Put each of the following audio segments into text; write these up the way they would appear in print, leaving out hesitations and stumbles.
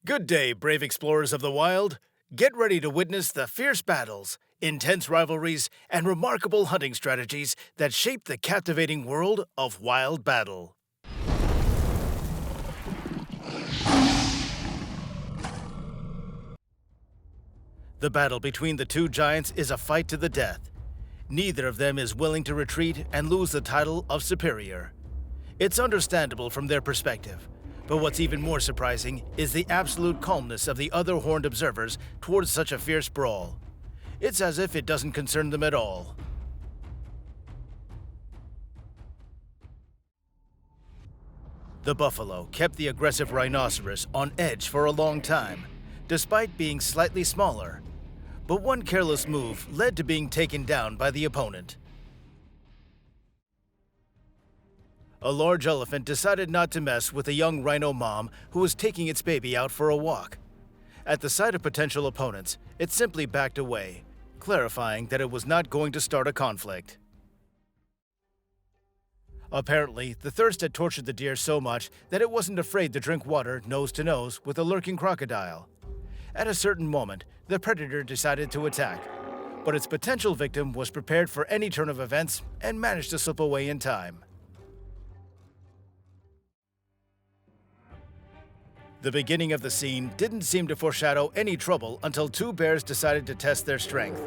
Good day, brave explorers of the wild. Get ready to witness the fierce battles, intense rivalries, and remarkable hunting strategies that shape the captivating world of wild battle. The battle between the two giants is a fight to the death. Neither of them is willing to retreat and lose the title of superior. It's understandable from their perspective. But what's even more surprising is the absolute calmness of the other horned observers towards such a fierce brawl. It's as if it doesn't concern them at all. The buffalo kept the aggressive rhinoceros on edge for a long time, despite being slightly smaller. But one careless move led to being taken down by the opponent. A large elephant decided not to mess with a young rhino mom who was taking its baby out for a walk. At the sight of potential opponents, it simply backed away, clarifying that it was not going to start a conflict. Apparently, the thirst had tortured the deer so much that it wasn't afraid to drink water nose to nose with a lurking crocodile. At a certain moment, the predator decided to attack, but its potential victim was prepared for any turn of events and managed to slip away in time. The beginning of the scene didn't seem to foreshadow any trouble until two bears decided to test their strength.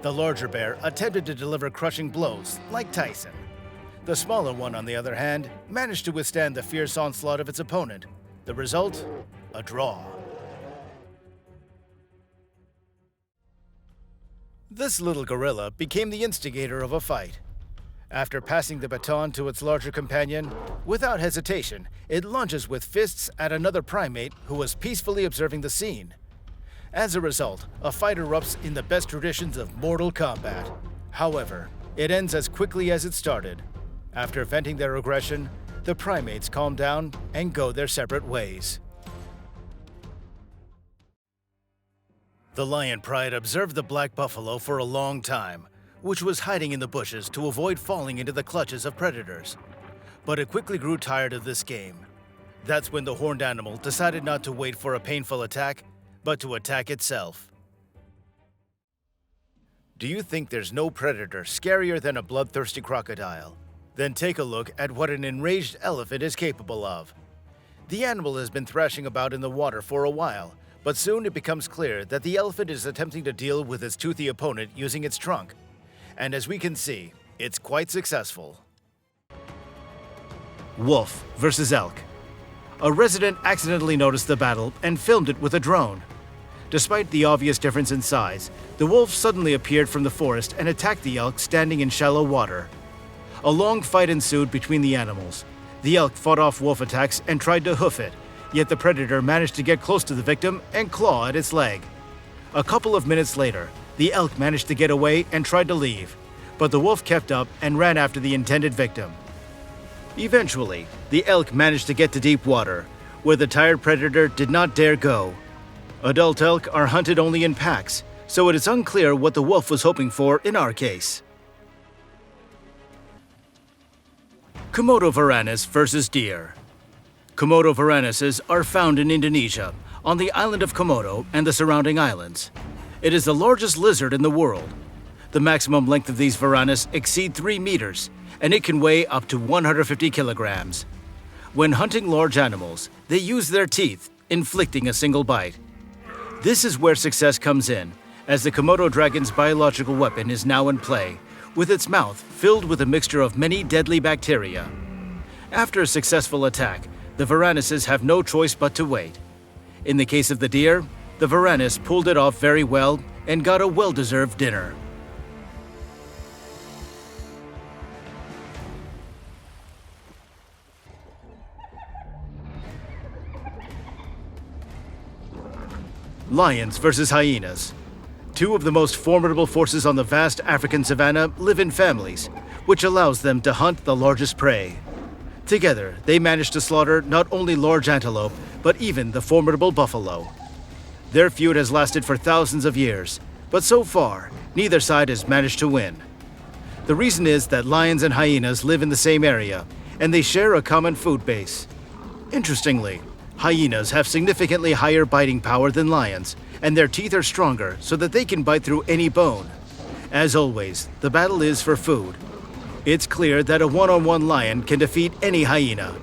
The larger bear attempted to deliver crushing blows, like Tyson. The smaller one, on the other hand, managed to withstand the fierce onslaught of its opponent. The result? A draw. This little gorilla became the instigator of a fight. After passing the baton to its larger companion, without hesitation, it lunges with fists at another primate who was peacefully observing the scene. As a result, a fight erupts in the best traditions of Mortal Kombat. However, it ends as quickly as it started. After venting their aggression, the primates calm down and go their separate ways. The lion pride observed the black buffalo for a long time, which was hiding in the bushes to avoid falling into the clutches of predators. But it quickly grew tired of this game. That's when the horned animal decided not to wait for a painful attack, but to attack itself. Do you think there's no predator scarier than a bloodthirsty crocodile? Then take a look at what an enraged elephant is capable of. The animal has been thrashing about in the water for a while, but soon it becomes clear that the elephant is attempting to deal with its toothy opponent using its trunk. And as we can see, it's quite successful. Wolf versus elk. A resident accidentally noticed the battle and filmed it with a drone. Despite the obvious difference in size, the wolf suddenly appeared from the forest and attacked the elk standing in shallow water. A long fight ensued between the animals. The elk fought off wolf attacks and tried to hoof it, yet the predator managed to get close to the victim and claw at its leg. A couple of minutes later, the elk managed to get away and tried to leave, but the wolf kept up and ran after the intended victim. Eventually, the elk managed to get to deep water, where the tired predator did not dare go. Adult elk are hunted only in packs, so it is unclear what the wolf was hoping for in our case. Komodo varanus versus deer. Komodo varanuses are found in Indonesia, on the island of Komodo and the surrounding islands. It is the largest lizard in the world. The maximum length of these varanus exceed 3 meters, and it can weigh up to 150 kilograms. When hunting large animals, they use their teeth, inflicting a single bite. This is where success comes in, as the Komodo dragon's biological weapon is now in play, with its mouth filled with a mixture of many deadly bacteria. After a successful attack, the varanuses have no choice but to wait. In the case of the deer, the varanus pulled it off very well and got a well-deserved dinner. Lions versus hyenas. Two of the most formidable forces on the vast African savanna live in families, which allows them to hunt the largest prey. Together, they manage to slaughter not only large antelope, but even the formidable buffalo. Their feud has lasted for thousands of years, but so far, neither side has managed to win. The reason is that lions and hyenas live in the same area, and they share a common food base. Interestingly, Hyenas have significantly higher biting power than lions, and their teeth are stronger so that they can bite through any bone. As always, the battle is for food. It's clear that a one-on-one lion can defeat any hyena,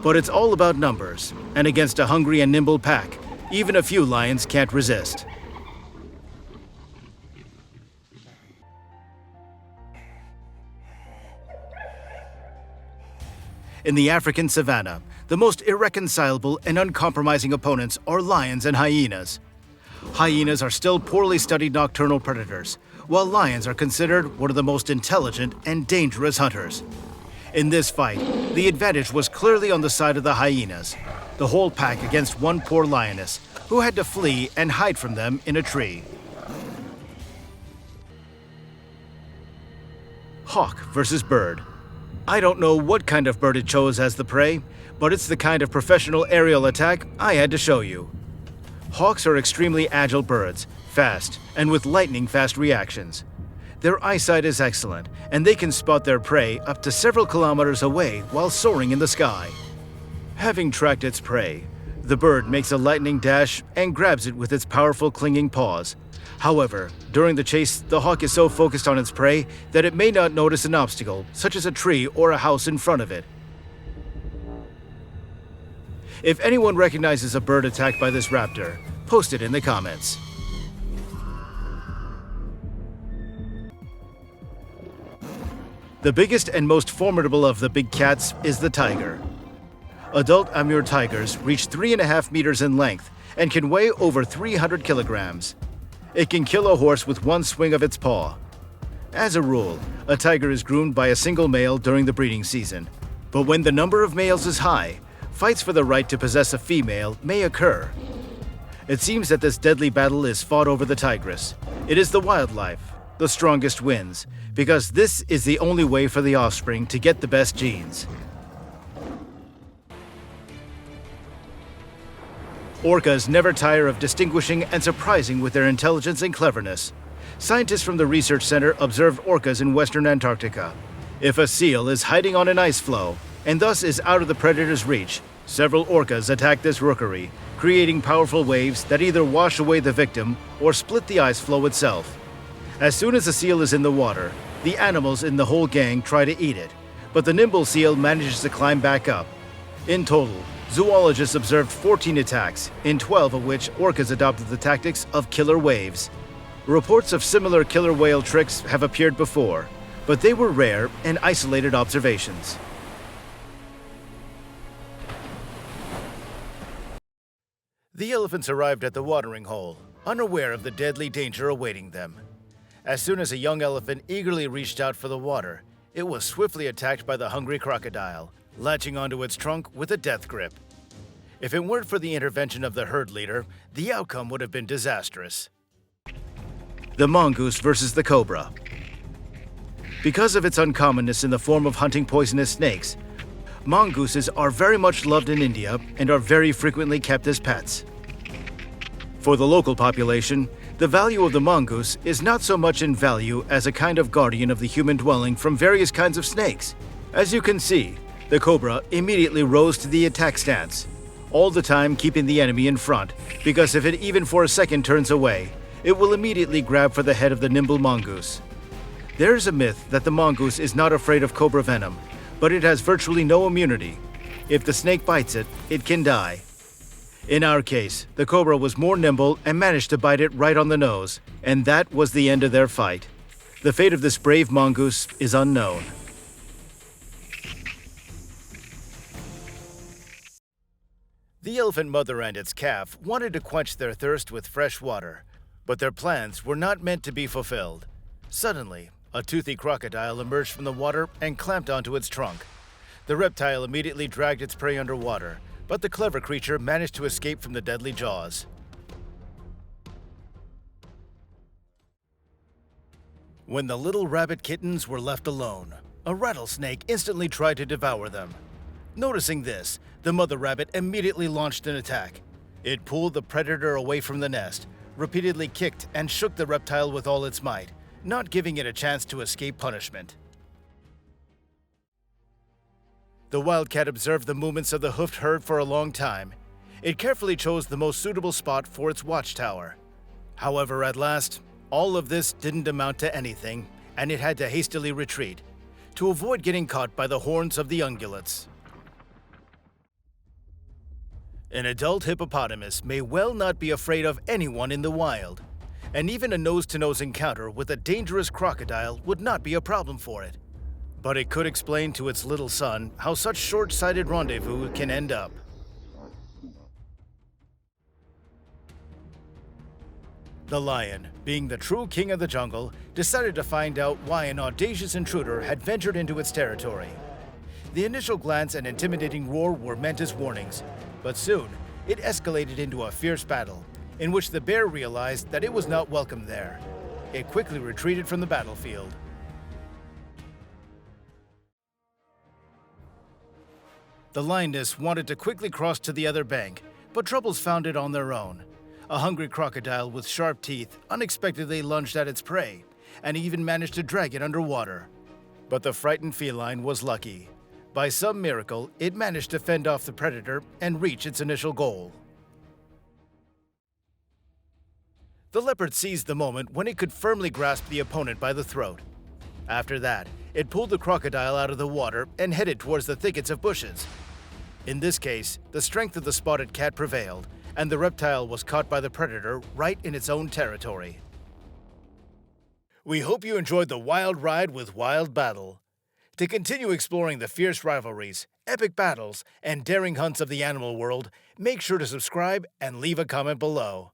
but it's all about numbers, and against a hungry and nimble pack, even a few lions can't resist. In the African savanna, the most irreconcilable and uncompromising opponents are lions and hyenas. Hyenas are still poorly studied nocturnal predators, while lions are considered one of the most intelligent and dangerous hunters. In this fight, the advantage was clearly on the side of the hyenas, the whole pack against one poor lioness, who had to flee and hide from them in a tree. Hawk versus bird. I don't know what kind of bird it chose as the prey, but it's the kind of professional aerial attack I had to show you. Hawks are extremely agile birds, fast, and with lightning-fast reactions. Their eyesight is excellent, and they can spot their prey up to several kilometers away while soaring in the sky. Having tracked its prey, the bird makes a lightning dash and grabs it with its powerful clinging paws. However, during the chase, the hawk is so focused on its prey that it may not notice an obstacle, such as a tree or a house in front of it. If anyone recognizes a bird attacked by this raptor, post it in the comments. The biggest and most formidable of the big cats is the tiger. Adult Amur tigers reach 3.5 meters in length and can weigh over 300 kilograms. It can kill a horse with one swing of its paw. As a rule, a tiger is groomed by a single male during the breeding season. But when the number of males is high, fights for the right to possess a female may occur. It seems that this deadly battle is fought over the tigress. It is the wildlife. The strongest wins, because this is the only way for the offspring to get the best genes. Orcas never tire of distinguishing and surprising with their intelligence and cleverness. Scientists from the research center observed orcas in western Antarctica. If a seal is hiding on an ice floe, and thus is out of the predator's reach, several orcas attack this rookery, creating powerful waves that either wash away the victim or split the ice floe itself. As soon as the seal is in the water, the animals in the whole gang try to eat it, but the nimble seal manages to climb back up. In total, zoologists observed 14 attacks, in 12 of which orcas adopted the tactics of killer waves. Reports of similar killer whale tricks have appeared before, but they were rare and isolated observations. The elephants arrived at the watering hole, unaware of the deadly danger awaiting them. As soon as a young elephant eagerly reached out for the water, it was swiftly attacked by the hungry crocodile, latching onto its trunk with a death grip. If it weren't for the intervention of the herd leader, the outcome would have been disastrous. The mongoose versus the cobra. Because of its uncommonness in the form of hunting poisonous snakes, mongooses are very much loved in India and are very frequently kept as pets. For the local population, the value of the mongoose is not so much in value as a kind of guardian of the human dwelling from various kinds of snakes. As you can see, the cobra immediately rose to the attack stance, all the time keeping the enemy in front, because if it even for a second turns away, it will immediately grab for the head of the nimble mongoose. There is a myth that the mongoose is not afraid of cobra venom, but it has virtually no immunity. If the snake bites it, it can die. In our case, the cobra was more nimble and managed to bite it right on the nose, and that was the end of their fight. The fate of this brave mongoose is unknown. The elephant mother and its calf wanted to quench their thirst with fresh water, but their plans were not meant to be fulfilled. Suddenly, a toothy crocodile emerged from the water and clamped onto its trunk. The reptile immediately dragged its prey underwater, but the clever creature managed to escape from the deadly jaws. When the little rabbit kittens were left alone, a rattlesnake instantly tried to devour them. Noticing this, the mother rabbit immediately launched an attack. It pulled the predator away from the nest, repeatedly kicked and shook the reptile with all its might, not giving it a chance to escape punishment. The wildcat observed the movements of the hoofed herd for a long time. It carefully chose the most suitable spot for its watchtower. However, at last, all of this didn't amount to anything, and it had to hastily retreat to avoid getting caught by the horns of the ungulates. An adult hippopotamus may well not be afraid of anyone in the wild, and even a nose-to-nose encounter with a dangerous crocodile would not be a problem for it. But it could explain to its little son how such short-sighted rendezvous can end up. The lion, being the true king of the jungle, decided to find out why an audacious intruder had ventured into its territory. The initial glance and intimidating roar were meant as warnings, but soon it escalated into a fierce battle, in which the bear realized that it was not welcome there. It quickly retreated from the battlefield. The lioness wanted to quickly cross to the other bank, but troubles found it on their own. A hungry crocodile with sharp teeth unexpectedly lunged at its prey, and even managed to drag it underwater. But the frightened feline was lucky. By some miracle, it managed to fend off the predator and reach its initial goal. The leopard seized the moment when it could firmly grasp the opponent by the throat. After that, it pulled the crocodile out of the water and headed towards the thickets of bushes. In this case, the strength of the spotted cat prevailed, and the reptile was caught by the predator right in its own territory. We hope you enjoyed the wild ride with Wild Battle. To continue exploring the fierce rivalries, epic battles, and daring hunts of the animal world, make sure to subscribe and leave a comment below.